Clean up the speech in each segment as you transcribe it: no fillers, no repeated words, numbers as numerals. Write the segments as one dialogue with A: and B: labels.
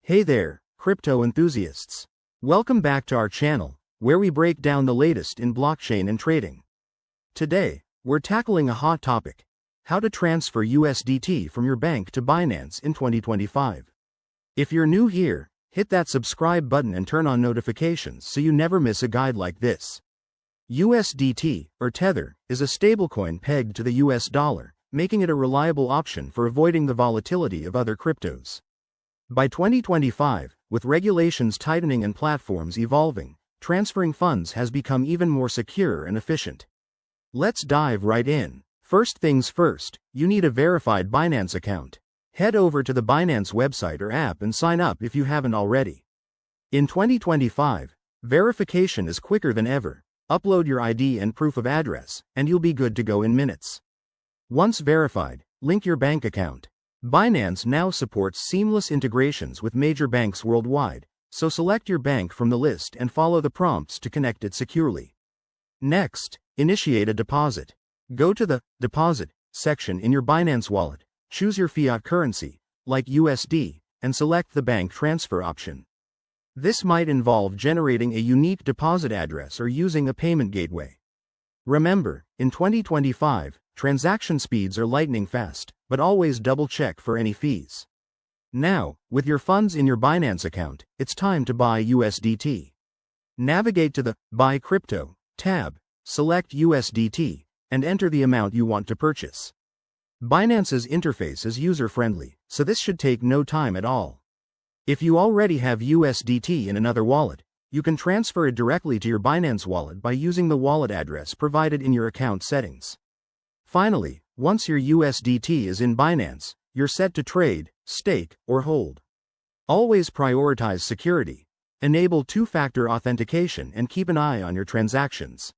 A: Hey there, crypto enthusiasts. Welcome back to our channel, where we break down the latest in blockchain and trading. Today, we're tackling a hot topic: how to transfer USDT from your bank to Binance in 2025. If you're new here, hit that subscribe button and turn on notifications so you never miss a guide like this. USDT, or Tether, is a stablecoin pegged to the US dollar, making it a reliable option for avoiding the volatility of other cryptos. By 2025, with regulations tightening and platforms evolving, transferring funds has become even more secure and efficient. Let's dive right in. First things first, you need a verified Binance account. Head over to the Binance website or app and sign up if you haven't already. In 2025, verification is quicker than ever. Upload your ID and proof of address, and you'll be good to go in minutes. Once verified, link your bank account. Binance now supports seamless integrations with major banks worldwide, so select your bank from the list and follow the prompts to connect it securely. Next, initiate a deposit. Go to the Deposit section in your Binance wallet, choose your fiat currency, like USD, and select the bank transfer option. This might involve generating a unique deposit address or using a payment gateway. Remember, in 2025, transaction speeds are lightning fast, but always double-check for any fees. Now, with your funds in your Binance account, it's time to buy USDT. Navigate to the Buy Crypto tab, select USDT, and enter the amount you want to purchase. Binance's interface is user-friendly, so this should take no time at all. If you already have USDT in another wallet, you can transfer it directly to your Binance wallet by using the wallet address provided in your account settings. Finally, once your USDT is in Binance, you're set to trade, stake, or hold. Always prioritize security, enable two-factor authentication, and keep an eye on your transactions.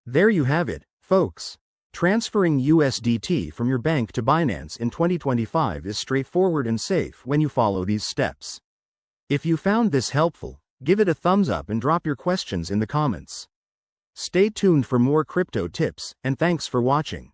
A: There you have it, folks. Transferring USDT from your bank to Binance in 2025 is straightforward and safe when you follow these steps. If you found this helpful, give it a thumbs up and drop your questions in the comments. Stay tuned for more crypto tips, and thanks for watching.